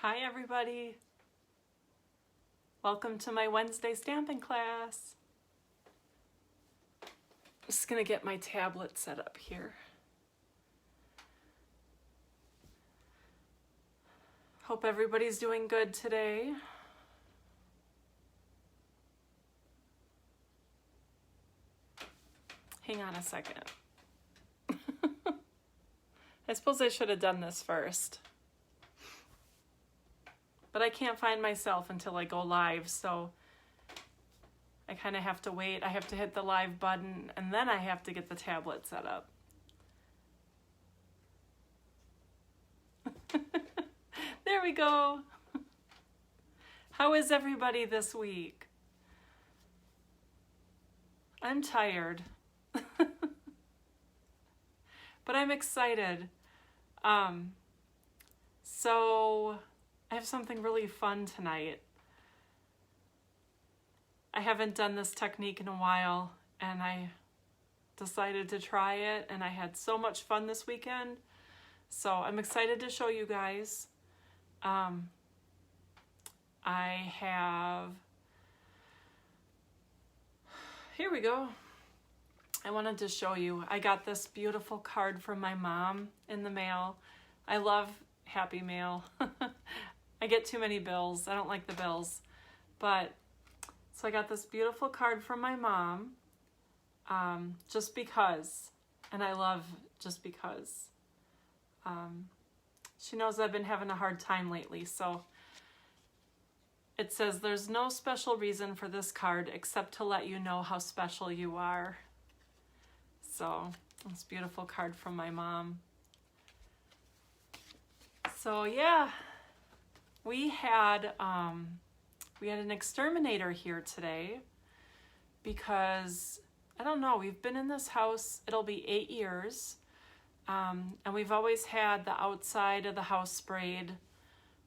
Hi everybody! Welcome to my Wednesday stamping class. I'm just gonna get my tablet set up here. Hope everybody's doing good today. Hang on a second. I suppose I should have done this first. But I can't find myself until I go live, so I kind of have to wait. I have to hit the live button, and then I have to get the tablet set up. There we go. How is everybody this week? I'm tired. But I'm excited. So I have something really fun tonight. I haven't done this technique in a while, and I decided to try it, and I had so much fun this weekend. So I'm excited to show you guys. Here we go. I wanted to show you. I got this beautiful card from my mom in the mail. I love Happy Mail. I get too many bills. I don't like the bills. But, so I got this beautiful card from my mom, just because. And I love just because. She knows I've been having a hard time lately, so it says, "There's no special reason for this card except to let you know how special you are." So, this beautiful card from my mom. So yeah, we had an exterminator here today because, I don't know, we've been in this house, it'll be 8 years, and we've always had the outside of the house sprayed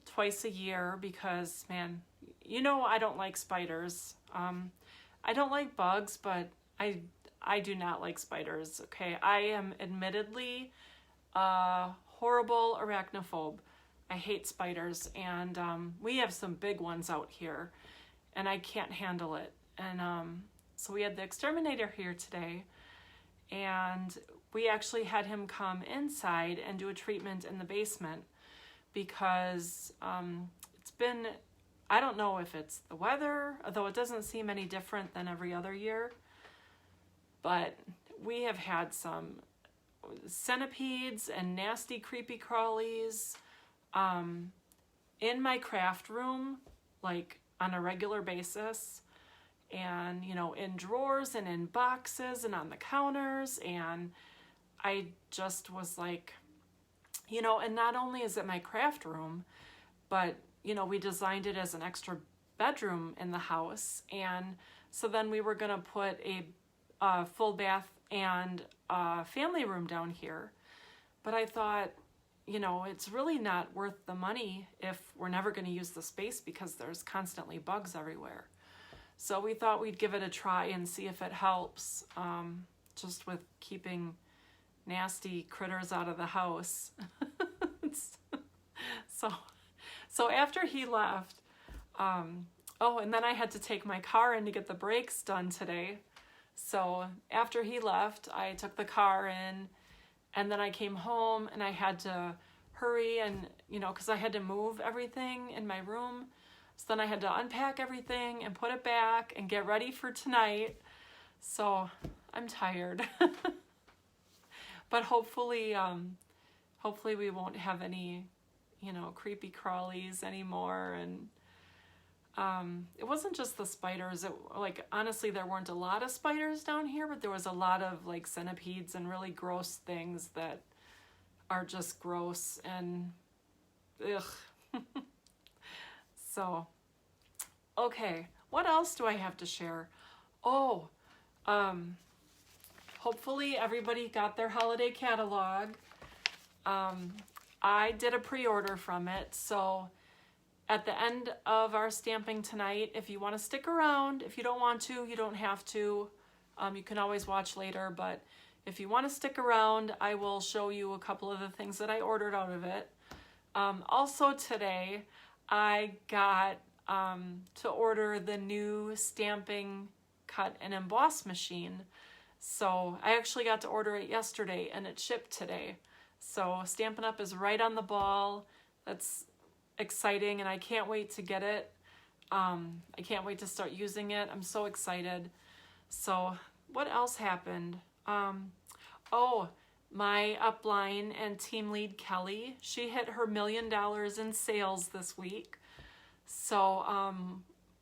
twice a year because, man, you know I don't like spiders. I don't like bugs, but I do not like spiders, okay? I am admittedly a horrible arachnophobe. I hate spiders, and we have some big ones out here, and I can't handle it. And so we had the exterminator here today, and we actually had him come inside and do a treatment in the basement because it's been, I don't know if it's the weather, although it doesn't seem any different than every other year, but we have had some centipedes and nasty creepy crawlies in my craft room, like on a regular basis, and you know, in drawers and in boxes and on the counters. And I just was like, you know, and not only is it my craft room, but you know, we designed it as an extra bedroom in the house, and so then we were gonna put a full bath and family room down here. But I thought, you know, it's really not worth the money if we're never going to use the space because there's constantly bugs everywhere. So we thought we'd give it a try and see if it helps, just with keeping nasty critters out of the house. So after he left, oh, and then I had to take my car in to get the brakes done today. So after he left, I took the car in, and then I came home and I had to hurry and, you know, because I had to move everything in my room. So then I had to unpack everything and put it back and get ready for tonight. So I'm tired. But hopefully we won't have any, you know, creepy crawlies anymore. And it wasn't just the spiders. Like, honestly, there weren't a lot of spiders down here, but there was a lot of like centipedes and really gross things that are just gross and ugh. So, okay, what else do I have to share? Oh, hopefully everybody got their holiday catalog. I did a pre-order from it, so at the end of our stamping tonight, if you want to stick around, if you don't want to, you don't have to. You can always watch later, but if you want to stick around, I will show you a couple of the things that I ordered out of it. Also today, I got to order the new stamping, cut, and emboss machine. So I actually got to order it yesterday and it shipped today. So Stampin' Up! Is right on the ball. That's exciting and I can't wait to get it. I can't wait to start using it. I'm so excited. So what else happened? Oh, my upline and team lead Kelly, she hit her $1 million in sales this week. So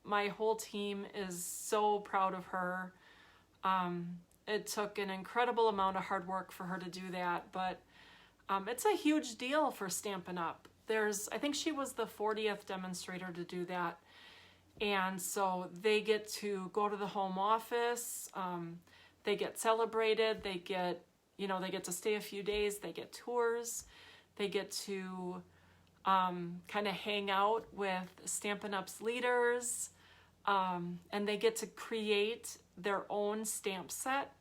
my whole team is so proud of her. It took an incredible amount of hard work for her to do that, but it's a huge deal for Stampin' Up! I think she was the 40th demonstrator to do that. And so they get to go to the home office, they get celebrated, they get to stay a few days, they get tours, they get to kind of hang out with Stampin' Up's leaders, and they get to create their own stamp set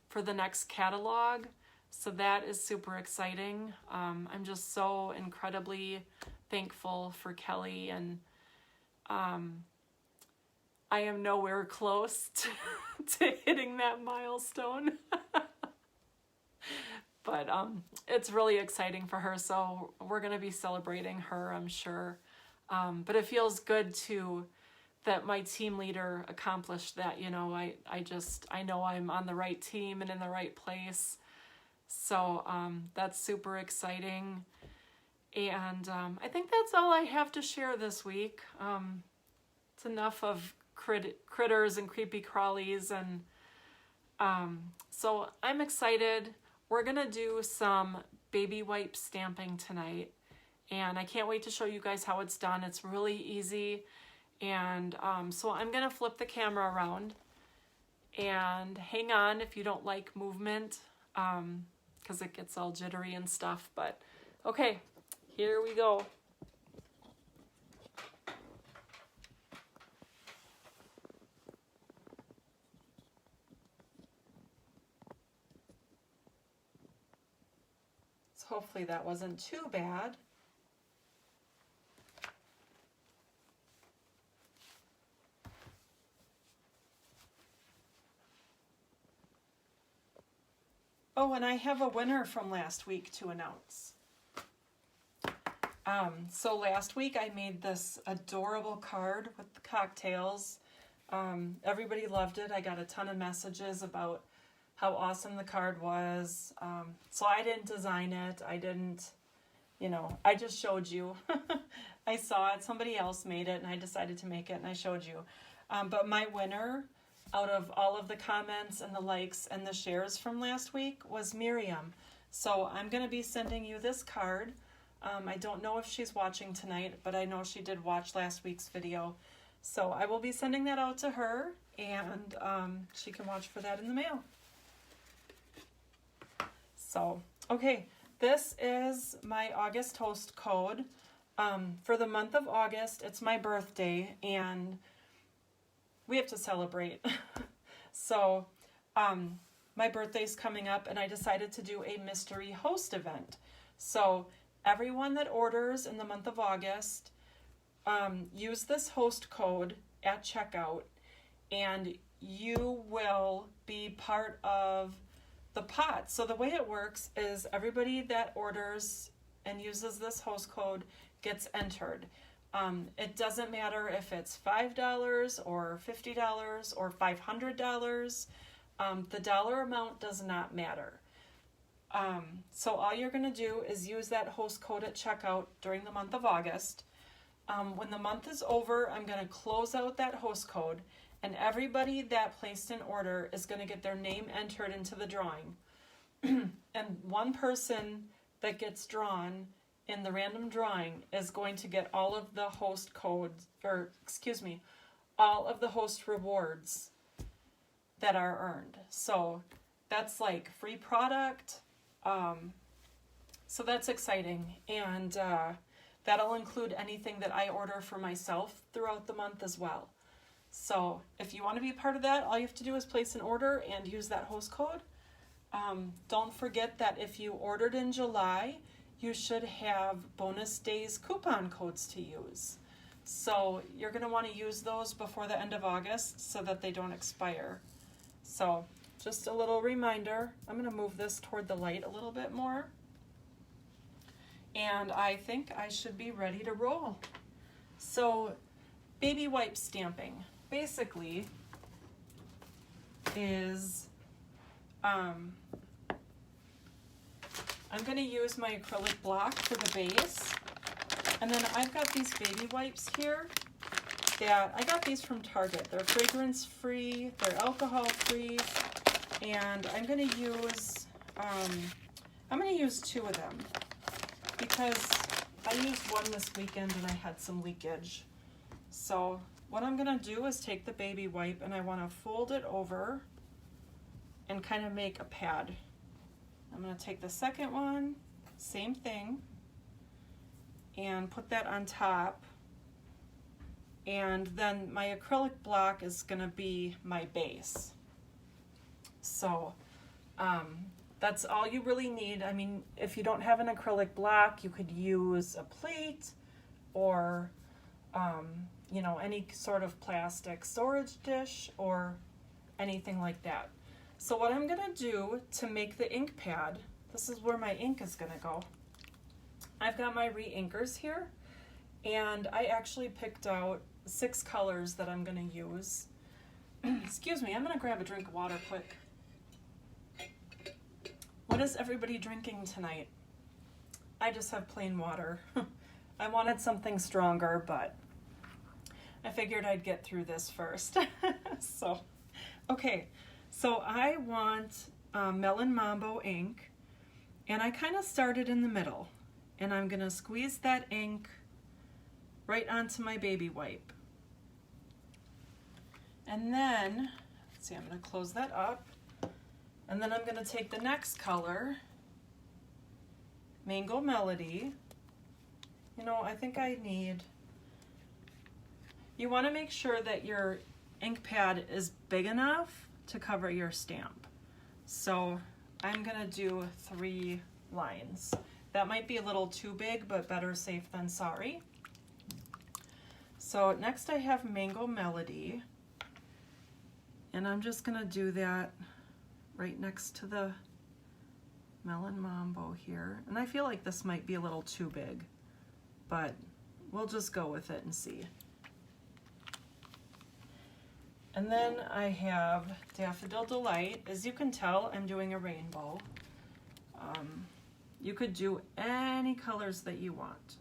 for the next catalog. So that is super exciting. I'm just so incredibly thankful for Kelly, and I am nowhere close to hitting that milestone. But it's really exciting for her, so we're going to be celebrating her, I'm sure. But it feels good that my team leader accomplished that. I know I'm on the right team and in the right place. So that's super exciting. And I think that's all I have to share this week. It's enough of critters and creepy crawlies, and so I'm excited. We're gonna do some baby wipe stamping tonight, and I can't wait to show you guys how it's done. It's really easy, and so I'm gonna flip the camera around, and hang on if you don't like movement, because it gets all jittery and stuff. But okay, here we go. Hopefully that wasn't too bad. Oh, and I have a winner from last week to announce. So last week I made this adorable card with the cocktails. Everybody loved it. I got a ton of messages about how awesome the card was. So I didn't design it. I didn't, I just showed you. I saw it, somebody else made it, and I decided to make it, and I showed you. But my winner, out of all of the comments and the likes and the shares from last week, was Miriam. So I'm going to be sending you this card. I don't know if she's watching tonight, but I know she did watch last week's video. So I will be sending that out to her, and she can watch for that in the mail. So, okay, this is my August host code. For the month of August, it's my birthday, and we have to celebrate. So, my birthday's coming up, and I decided to do a mystery host event. So, everyone that orders in the month of August, use this host code at checkout, and you will be part of the pot. So the way it works is everybody that orders and uses this host code gets entered. It doesn't matter if it's $5 or $50 or $500. The dollar amount does not matter. So all you're going to do is use that host code at checkout during the month of August. When the month is over, I'm going to close out that host code, and everybody that placed an order is going to get their name entered into the drawing. And one person that gets drawn in the random drawing is going to get all of the host codes, all of the host rewards that are earned. So that's like free product. So that's exciting. And that'll include anything that I order for myself throughout the month as well. So if you want to be a part of that, all you have to do is place an order and use that host code. Don't forget that if you ordered in July, you should have bonus days coupon codes to use. So you're going to want to use those before the end of August so that they don't expire. So just a little reminder, I'm going to move this toward the light a little bit more. And I think I should be ready to roll. So baby wipe stamping basically is, I'm going to use my acrylic block for the base. And then I've got these baby wipes here that I got these from Target. They're fragrance free, they're alcohol free, and I'm going to use 2 of them because I used one this weekend and I had some leakage. So what I'm going to do is take the baby wipe and I want to fold it over and kind of make a pad. I'm going to take the second one, same thing, and put that on top. And then my acrylic block is going to be my base. So that's all you really need. I mean, if you don't have an acrylic block, you could use a plate or, you know, any sort of plastic storage dish or anything like that. So what I'm going to do to make the ink pad, this is where my ink is going to go. I've got my re-inkers here, and I actually picked out 6 colors that I'm going to use. Excuse me, I'm going to grab a drink of water quick. What is everybody drinking tonight? I just have plain water. I wanted something stronger, but I figured I'd get through this first. So, okay, so I want Melon Mambo ink, and I kind of started in the middle, and I'm going to squeeze that ink right onto my baby wipe. And then, let's see, I'm going to close that up. And then I'm going to take the next color, Mango Melody. You know, I think I need, you want to make sure that your ink pad is big enough to cover your stamp. So I'm going to do 3 lines. That might be a little too big, but better safe than sorry. So next I have Mango Melody, and I'm just going to do that right next to the Melon Mambo here. And I feel like this might be a little too big, but we'll just go with it and see. And then I have Daffodil Delight. As you can tell, I'm doing a rainbow. You could do any colors that you want.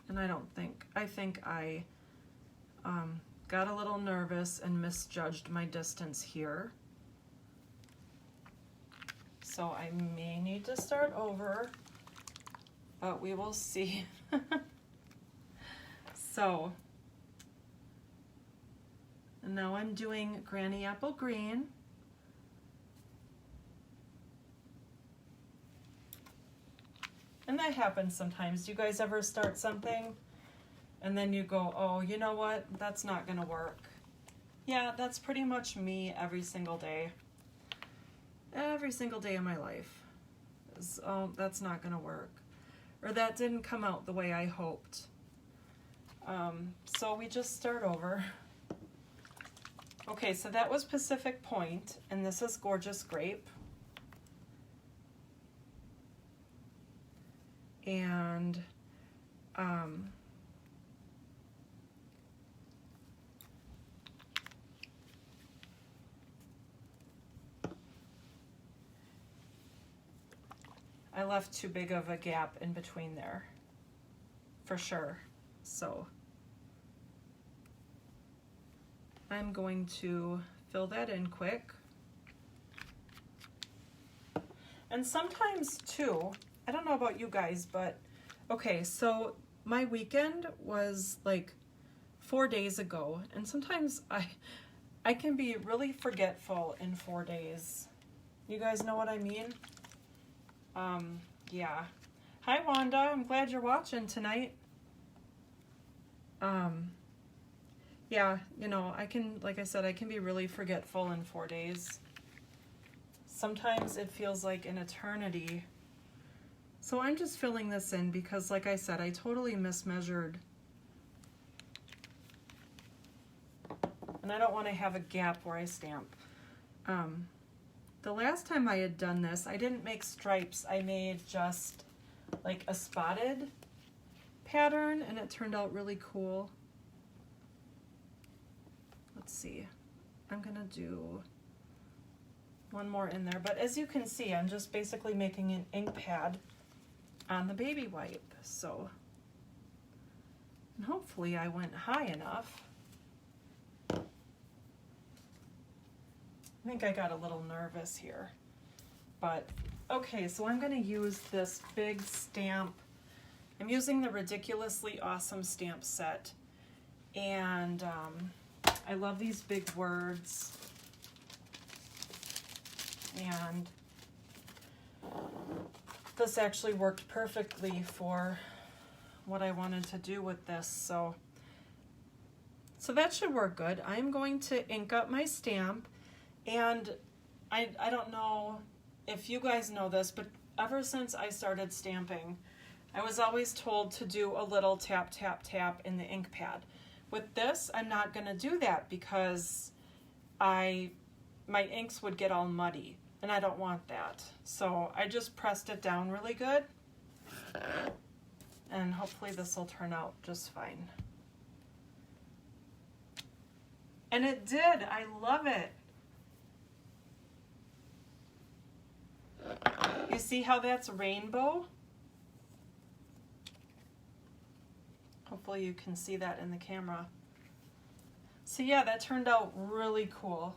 And I think I got a little nervous and misjudged my distance here. So I may need to start over, but we will see. So, and now I'm doing Granny Apple Green. And that happens sometimes. Do you guys ever start something and then you go, oh, you know what? That's not gonna work. Yeah, that's pretty much me every single day. Every single day of my life. Oh, that's not gonna work. Or that didn't come out the way I hoped. So we just start over. Okay, so that was Pacific Point, and this is Gorgeous Grape. And I left too big of a gap in between there, for sure. So I'm going to fill that in quick. And sometimes too, I don't know about you guys, but okay, so my weekend was like 4 days ago, and sometimes I can be really forgetful in 4 days. You guys know what I mean? Yeah. Hi Wanda, I'm glad you're watching tonight. Yeah, you know, I can, like I said, I can be really forgetful in 4 days. Sometimes it feels like an eternity So I'm just filling this in because, like I said, I totally mismeasured. And I don't want to have a gap where I stamp. The last time I had done this, I didn't make stripes. I made just like a spotted pattern, and it turned out really cool. Let's see. I'm gonna do one more in there, but as you can see, I'm just basically making an ink pad on the baby wipe. So, and hopefully I went high enough. I think I got a little nervous here, but okay, so I'm gonna use this big stamp. I'm using the Ridiculously Awesome stamp set, and I love these big words, and this actually worked perfectly for what I wanted to do with this, so that should work good. I'm going to ink up my stamp, and I don't know if you guys know this, but ever since I started stamping, I was always told to do a little tap, tap, tap in the ink pad. With this, I'm not gonna do that because my inks would get all muddy, and I don't want that. So I just pressed it down really good, and hopefully this will turn out just fine. And it did, I love it. You see how that's rainbow? Hopefully you can see that in the camera. So yeah, that turned out really cool.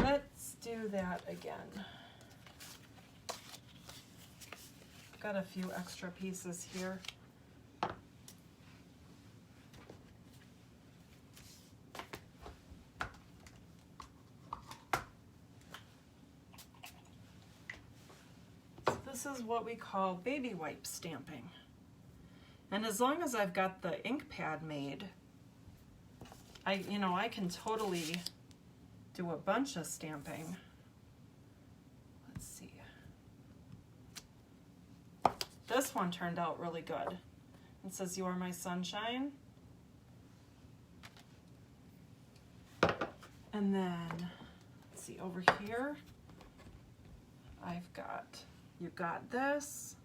Let's do that again. Got a few extra pieces here. This is what we call baby wipe stamping. And as long as I've got the ink pad made, I can totally do a bunch of stamping. Let's see. This one turned out really good. It says, "You are my sunshine." And then, let's see, over here, I've got, "You got this."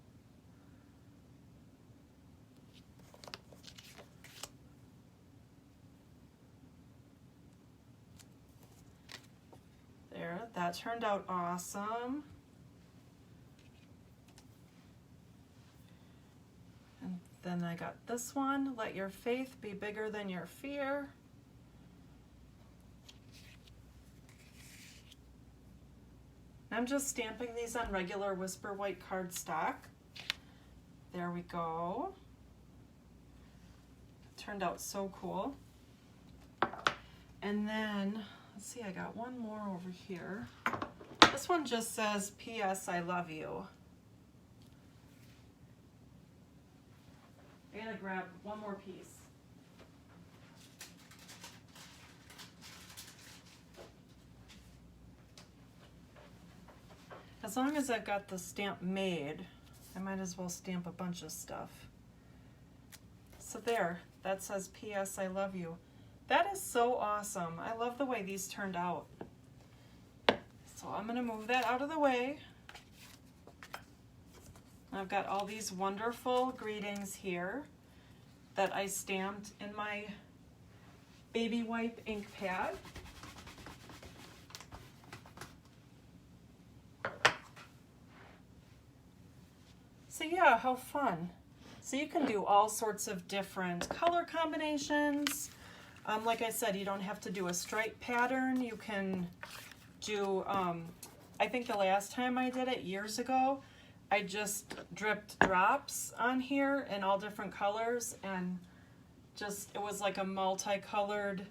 There, that turned out awesome. And then I got this one, "Let your faith be bigger than your fear." I'm just stamping these on regular Whisper White cardstock. There we go. Turned out so cool. And then, let's see, I got one more over here. This one just says, "P.S. I love you." I gotta grab one more piece. As long as I've got the stamp made, I might as well stamp a bunch of stuff. So there, that says, "P.S. I love you." That is so awesome. I love the way these turned out. So I'm gonna move that out of the way. I've got all these wonderful greetings here that I stamped in my baby wipe ink pad. So yeah, how fun. So you can do all sorts of different color combinations. Like I said, you don't have to do a stripe pattern. You can do, I think the last time I did it years ago, I just dripped drops on here in all different colors, and just, it was like a multicolored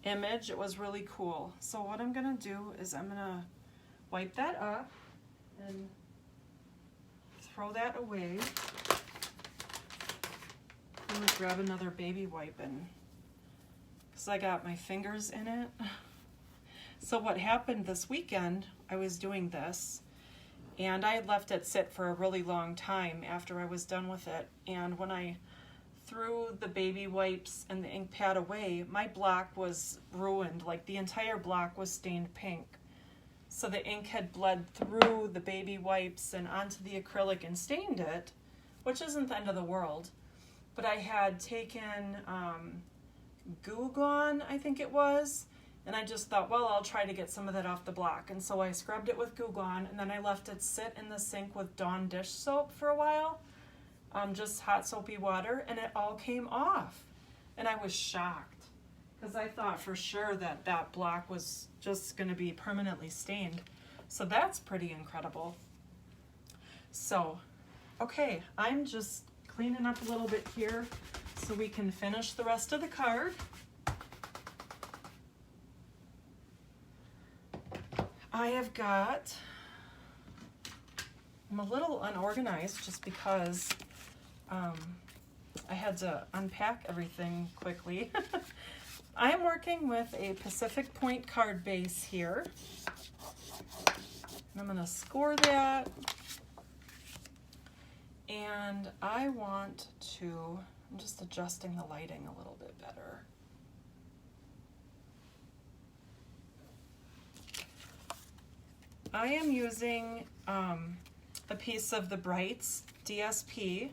image. It was really cool. So what I'm gonna do is I'm gonna wipe that up and throw that away. I'm gonna grab another baby wipe, and because I got my fingers in it. So what happened this weekend, I was doing this, And I had left it sit for a really long time after I was done with it. And when I threw the baby wipes and the ink pad away, my block was ruined. Like the entire block was stained pink. So the ink had bled through the baby wipes and onto the acrylic and stained it, which isn't the end of the world. But I had taken Goo Gone, I think it was, and I just thought, well, I'll try to get some of that off the block. And so I scrubbed it with Goo Gone, and then I left it sit in the sink with Dawn dish soap for a while, just hot soapy water, and it all came off. And I was shocked, because I thought for sure that that block was just going to be permanently stained. So that's pretty incredible. So, okay, I'm just cleaning up a little bit here so we can finish the rest of the card. I have got, I'm a little unorganized just because I had to unpack everything quickly. I am working with a Pacific Point card base here. And I'm going to score that. And I want to, I'm just adjusting the lighting a little bit better. I am using a piece of the Brights DSP.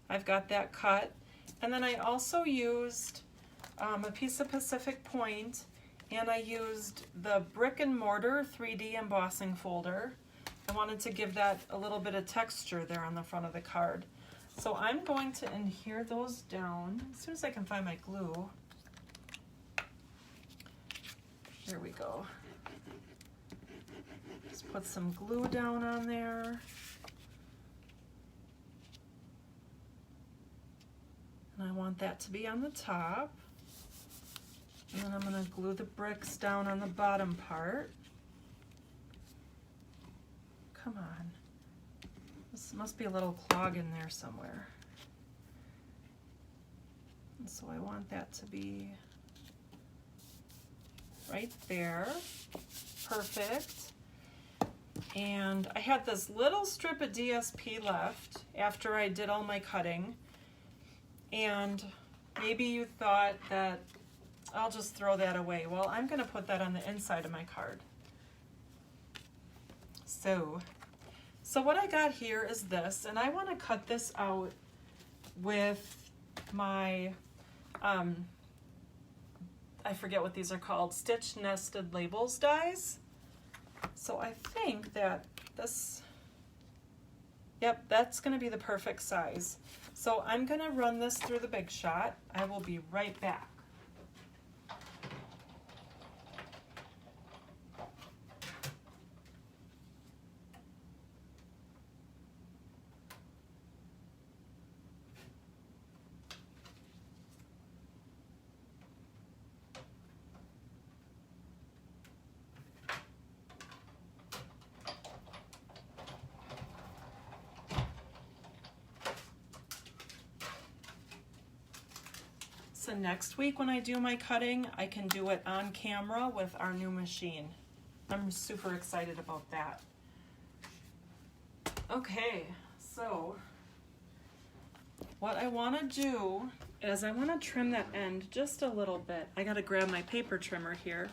I've got that cut. And then I also used a piece of Pacific Point, and I used the Brick and Mortar 3D embossing folder. I wanted to give that a little bit of texture there on the front of the card. So I'm going to adhere those down as soon as I can find my glue. Here we go. Just put some glue down on there. And I want that to be on the top. And then I'm going to glue the bricks down on the bottom part. Come on. This must be a little clog in there somewhere. And so I want that to be right there. Perfect. And I had this little strip of DSP left after I did all my cutting. And maybe you thought that I'll just throw that away. Well, I'm going to put that on the inside of my card. So what I got here is this, and I want to cut this out with my, I forget what these are called, stitch nested labels dies. So I think that this, yep, that's going to be the perfect size. So I'm going to run this through the Big Shot. I will be right back. So next week when I do my cutting, I can do it on camera with our new machine. I'm super excited about that. Okay, so what I want to do is I want to trim that end just a little bit. I got to grab my paper trimmer here.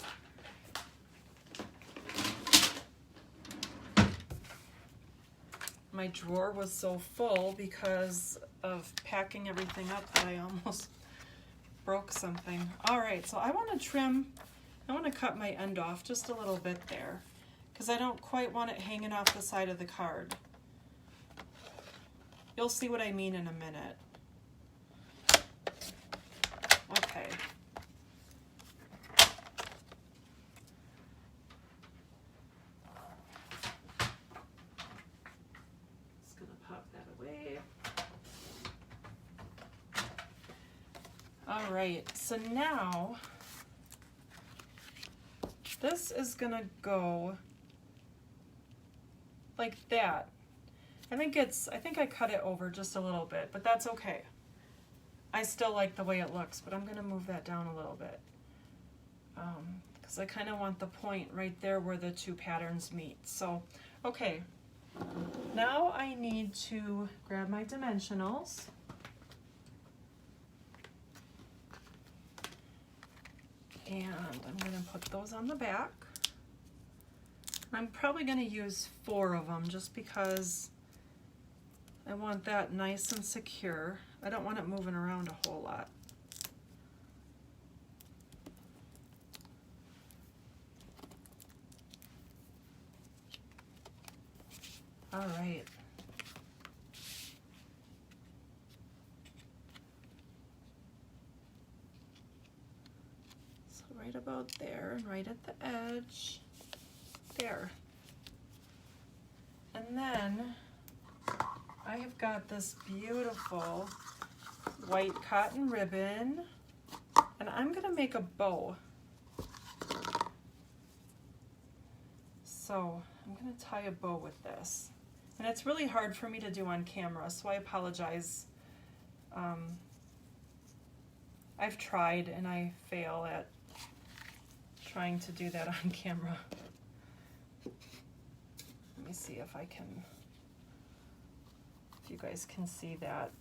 My drawer was so full because of packing everything up that I almost broke something. All right, so I want to trim, I want to cut my end off just a little bit there because I don't quite want it hanging off the side of the card. You'll see what I mean in a minute. Okay. Just gonna pop that away. All right, so now this is gonna go like that. I think I cut it over just a little bit, but that's okay. I still like the way it looks, but I'm gonna move that down a little bit because I kind of want the point right there where the two patterns meet. So, okay, Now I need to grab my dimensionals. And I'm going to put those on the back. I'm probably going to use 4 of them just because I want that nice and secure. I don't want it moving around a whole lot. All right. So right about there and right at the edge. There. And then I have got this beautiful white cotton ribbon, and I'm gonna make a bow. So I'm gonna tie a bow with this. And it's really hard for me to do on camera, so I apologize. I've tried and I fail at trying to do that on camera. Let me see if you guys can see that.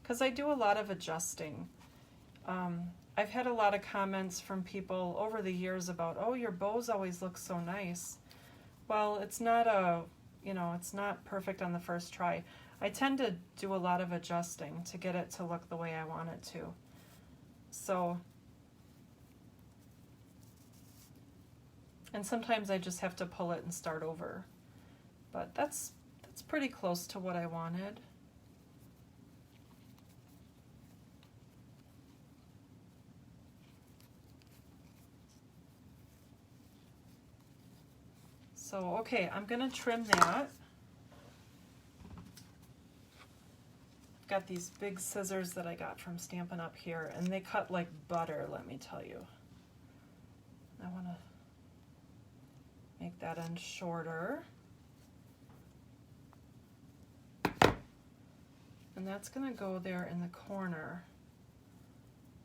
Because I do a lot of adjusting. I've had a lot of comments from people over the years about, oh, your bows always look so nice. Well, it's not it's not perfect on the first try. I tend to do a lot of adjusting to get it to look the way I want it to. So, and sometimes I just have to pull it and start over. But that's pretty close to what I wanted. So, okay, I'm gonna trim that. I've got these big scissors that I got from Stampin' Up here, and they cut like butter, let me tell you. I wanna make that end shorter. And that's gonna go there in the corner.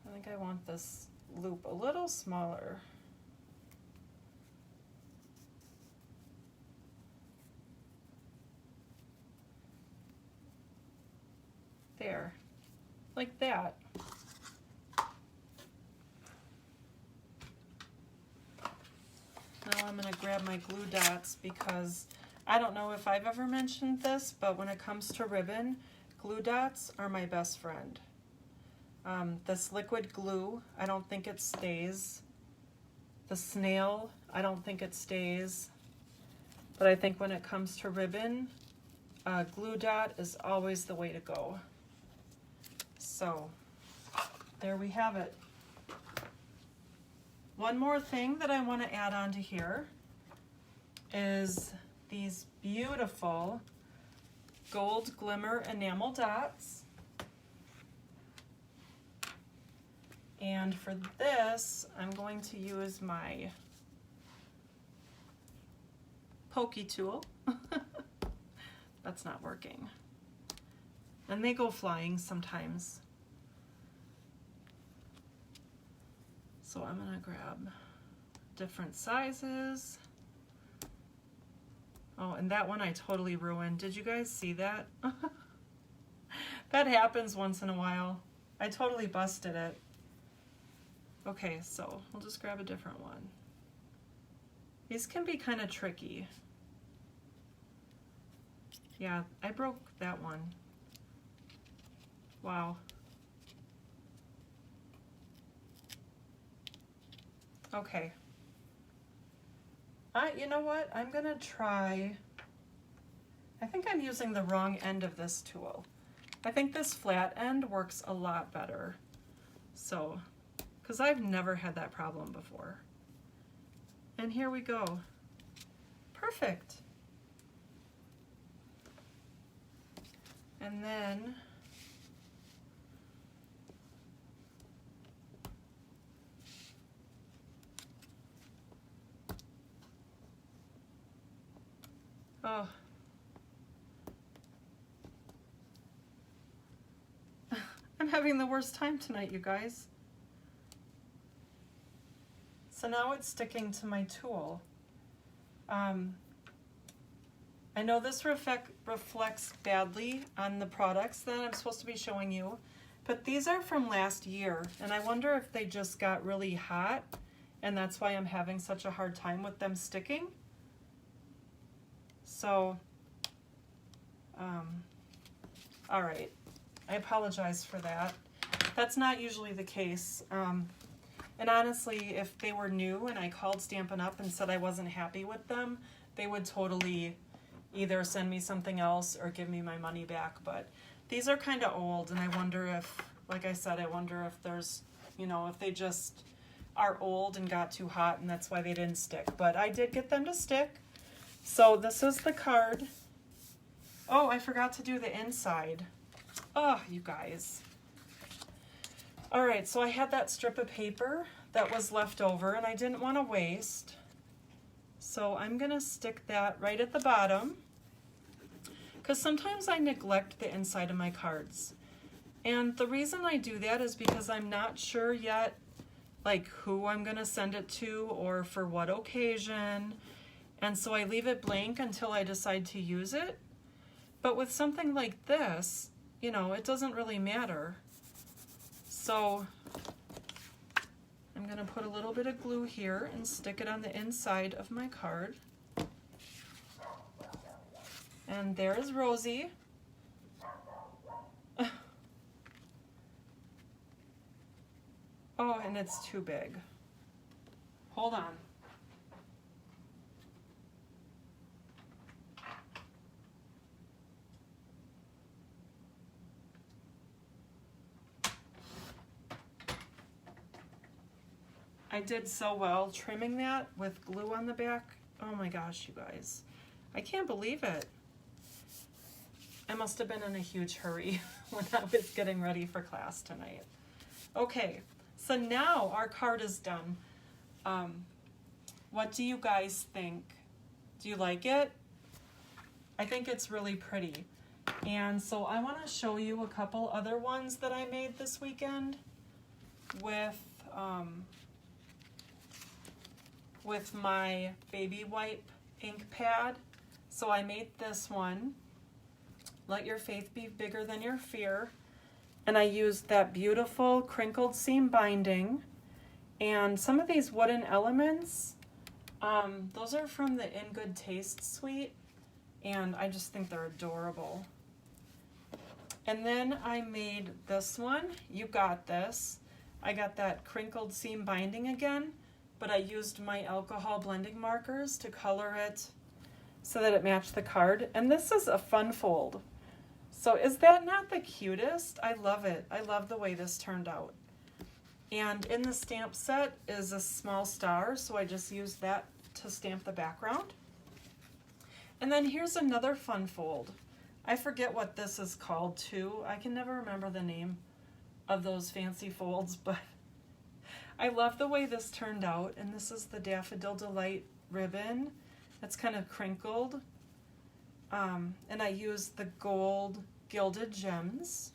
I think I want this loop a little smaller. There, like that. Now I'm going to grab my glue dots because I don't know if I've ever mentioned this, but when it comes to ribbon, glue dots are my best friend. This liquid glue, I don't think it stays. The snail, I don't think it stays. But I think when it comes to ribbon, glue dot is always the way to go. So there we have it. One more thing that I want to add on to here is these beautiful gold glimmer enamel dots. And for this, I'm going to use my pokey tool. That's not working. And they go flying sometimes. So I'm gonna grab different sizes. Oh, and that one I totally ruined. Did you guys see that? That happens once in a while. I totally busted it. Okay, so we'll just grab a different one. These can be kind of tricky. Yeah, I broke that one. Wow. Okay. You know what? I'm gonna try, I think I'm using the wrong end of this tool. I think this flat end works a lot better. So, because I've never had that problem before. And here we go. Perfect. And then oh. I'm having the worst time tonight, you guys. So now it's sticking to my tool. I know this reflects badly on the products that I'm supposed to be showing you, but these are from last year, and I wonder if they just got really hot, and that's why I'm having such a hard time with them sticking. So, all right, I apologize for that. That's not usually the case. And honestly, if they were new and I called Stampin' Up and said I wasn't happy with them, they would totally either send me something else or give me my money back. But these are kind of old, and I wonder if, like I said, I wonder if there's, you know, if they just are old and got too hot and that's why they didn't stick. But I did get them to stick. So this is the card. Oh, I forgot to do the inside. Oh, you guys. All right, so I had that strip of paper that was left over and I didn't want to waste. So I'm gonna stick that right at the bottom, because sometimes I neglect the inside of my cards. And the reason I do that is because I'm not sure yet like who I'm gonna send it to or for what occasion. And so I leave it blank until I decide to use it. But with something like this, you know, it doesn't really matter. So I'm gonna put a little bit of glue here and stick it on the inside of my card. And there's Rosie. Oh, and it's too big. Hold on. I did so well trimming that with glue on the back. Oh my gosh, you guys. I can't believe it. I must have been in a huge hurry when I was getting ready for class tonight. Okay, so now our card is done. What do you guys think? Do you like it? I think it's really pretty. And so I want to show you a couple other ones that I made this weekend with my baby wipe ink pad. So I made this one, Let Your Faith Be Bigger Than Your Fear. And I used that beautiful crinkled seam binding and some of these wooden elements. Those are from the In Good Taste suite, and I just think they're adorable. And then I made this one, You Got This. I got that crinkled seam binding again, but I used my alcohol blending markers to color it so that it matched the card. And this is a fun fold. So is that not the cutest? I love it. I love the way this turned out. And in the stamp set is a small star, so I just used that to stamp the background. And then here's another fun fold. I forget what this is called too. I can never remember the name of those fancy folds, but I love the way this turned out. And this is the Daffodil Delight ribbon. That's kind of crinkled. And I used the gold gilded gems.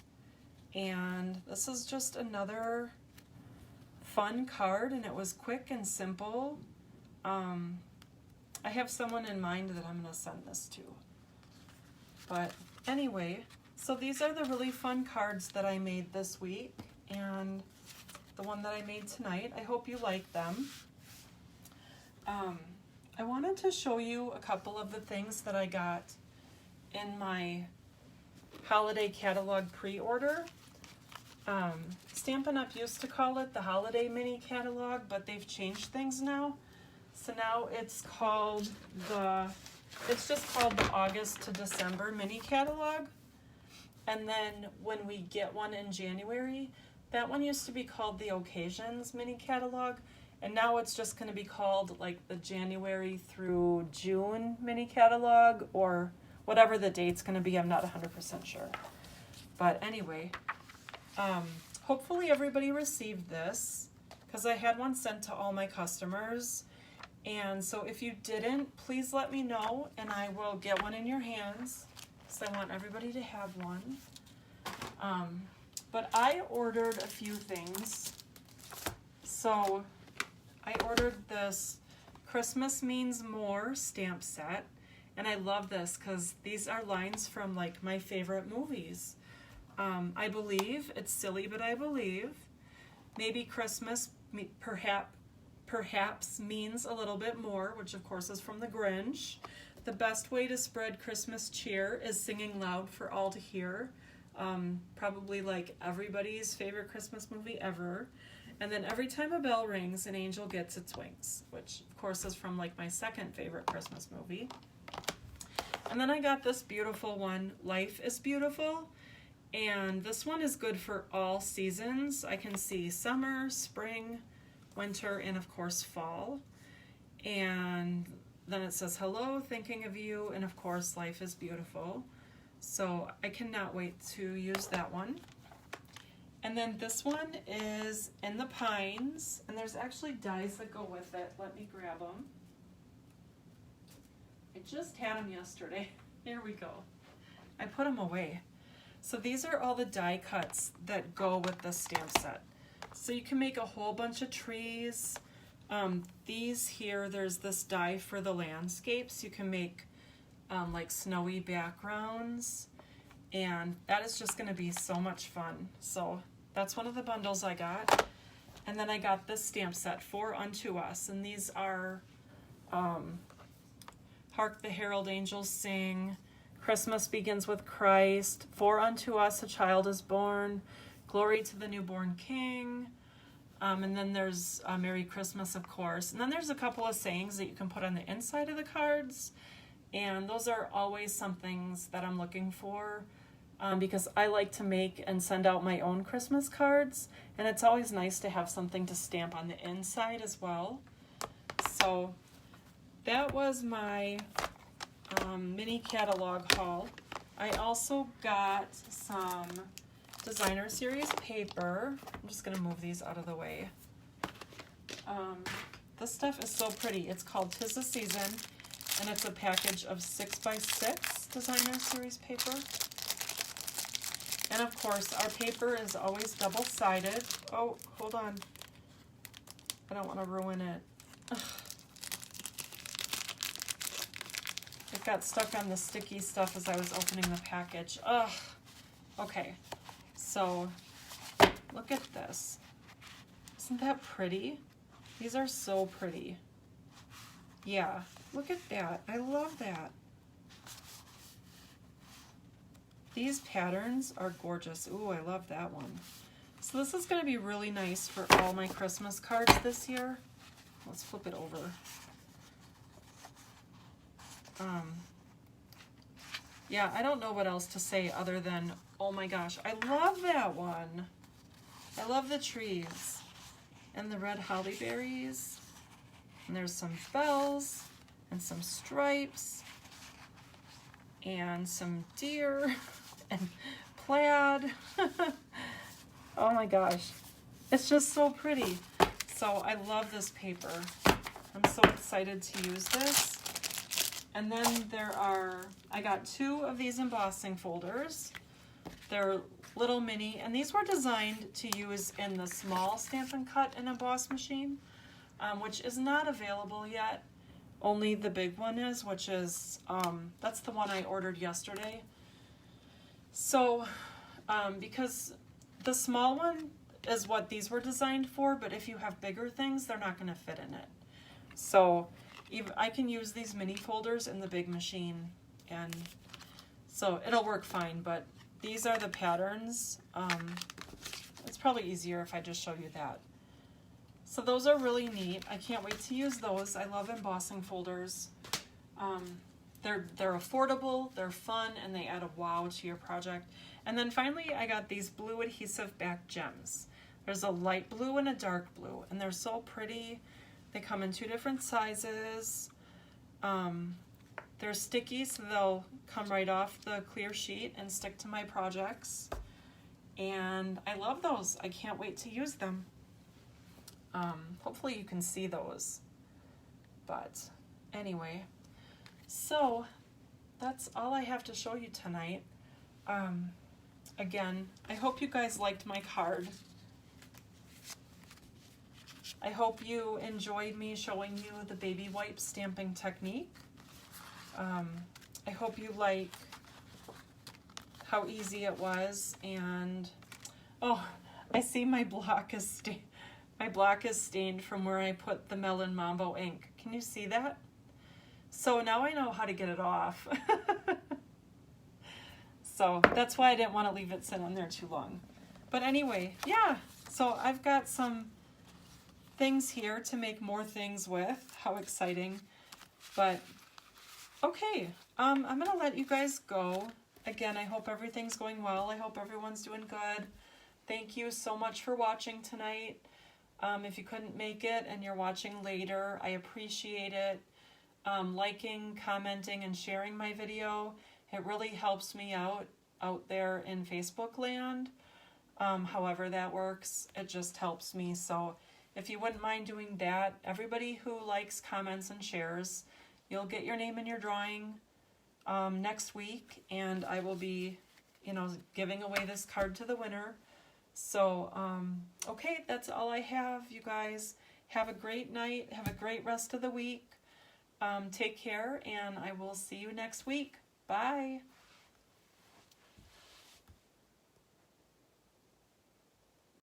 And this is just another fun card, and it was quick and simple. I have someone in mind that I'm going to send this to. But anyway, so these are the really fun cards that I made this week, and the one that I made tonight. I hope you like them. I wanted to show you a couple of the things that I got in my holiday catalog pre-order. Stampin' Up! Used to call it the Holiday Mini Catalog, but they've changed things now. So now it's just called the August to December Mini Catalog. And then when we get one in January, that one used to be called the Occasions Mini Catalog, and now it's just going to be called like the January through June Mini Catalog, or whatever the date's going to be. I'm not 100% sure. But anyway, hopefully everybody received this, because I had one sent to all my customers. And so if you didn't, please let me know and I will get one in your hands, because I want everybody to have one. But I ordered a few things. So I ordered this Christmas Means More stamp set. And I love this because these are lines from like my favorite movies. I believe, it's silly, but I believe, maybe Christmas perhaps means a little bit more, which of course is from the Grinch. The best way to spread Christmas cheer is singing loud for all to hear. Probably like everybody's favorite Christmas movie ever. And then every time a bell rings, an angel gets its wings, which of course is from like my second favorite Christmas movie. And then I got this beautiful one, Life is Beautiful. And this one is good for all seasons. I can see summer, spring, winter, and of course fall. And then it says, hello, thinking of you, and of course, life is beautiful. So I cannot wait to use that one. And then this one is In the Pines, and there's actually dies that go with it. Let me grab them. I just had them yesterday. Here we go. I put them away. So these are all the die cuts that go with the stamp set. So you can make a whole bunch of trees. These here, there's this die for the landscapes. You can make like snowy backgrounds, and that is just gonna be so much fun. So that's one of the bundles I got. And then I got this stamp set, For Unto Us, and these are Hark the Herald Angels Sing, Christmas Begins with Christ, For Unto Us a Child is Born, Glory to the Newborn King, and then there's Merry Christmas, of course. And then there's a couple of sayings that you can put on the inside of the cards, and those are always some things that I'm looking for because I like to make and send out my own Christmas cards, and it's always nice to have something to stamp on the inside as well. So that was my mini catalog haul. I also got some designer series paper. I'm just gonna move these out of the way. This stuff is so pretty. It's called 'Tis the Season, and it's a package of 6x6 designer series paper. And of course, our paper is always double-sided. Oh, hold on. I don't want to ruin it. Ugh. It got stuck on the sticky stuff as I was opening the package. Ugh. Okay, so look at this. Isn't that pretty? These are so pretty. Yeah, look at that. I love that. These patterns are gorgeous. Ooh, I love that one. So this is going to be really nice for all my Christmas cards this year. Let's flip it over. Yeah, I don't know what else to say other than, oh my gosh, I love that one. I love the trees and the red holly berries. And there's some bells and some stripes and some deer and plaid. Oh my gosh, it's just so pretty. So I love this paper. I'm so excited to use this. And then I got 2 of these embossing folders. They're little mini, and these were designed to use in the small Stampin' Cut and Emboss machine, which is not available yet. Only the big one is, which is, that's the one I ordered yesterday. So, because the small one is what these were designed for, but if you have bigger things, they're not gonna fit in it. So, I can use these mini folders in the big machine, and so it'll work fine, but these are the patterns. It's probably easier if I just show you that. So those are really neat. I can't wait to use those. I love embossing folders. They're affordable, they're fun, and they add a wow to your project. And then finally, I got these blue adhesive back gems. There's a light blue and a dark blue, and they're so pretty. They come in 2 different sizes. They're sticky, so they'll come right off the clear sheet and stick to my projects. And I love those. I can't wait to use them. Hopefully you can see those. But anyway, so that's all I have to show you tonight. Again, I hope you guys liked my card. I hope you enjoyed me showing you the baby wipe stamping technique. I hope you like how easy it was. And oh, I see my block is stained from where I put the Melon Mambo ink. Can you see that? So now I know how to get it off. So that's why I didn't want to leave it sit on there too long. But anyway, yeah, so I've got some things here to make more things with. How exciting. But okay, I'm gonna let you guys go. Again, I hope everything's going well. I hope everyone's doing good. Thank you so much for watching tonight. If you couldn't make it and you're watching later, I appreciate it. Liking, commenting, and sharing my video. It really helps me out there in Facebook land. However that works, it just helps me. So if you wouldn't mind doing that, everybody who likes, comments, and shares, you'll get your name in your drawing next week, and I will be, giving away this card to the winner. So, okay, that's all I have, you guys. Have a great night. Have a great rest of the week. Take care, and I will see you next week. Bye.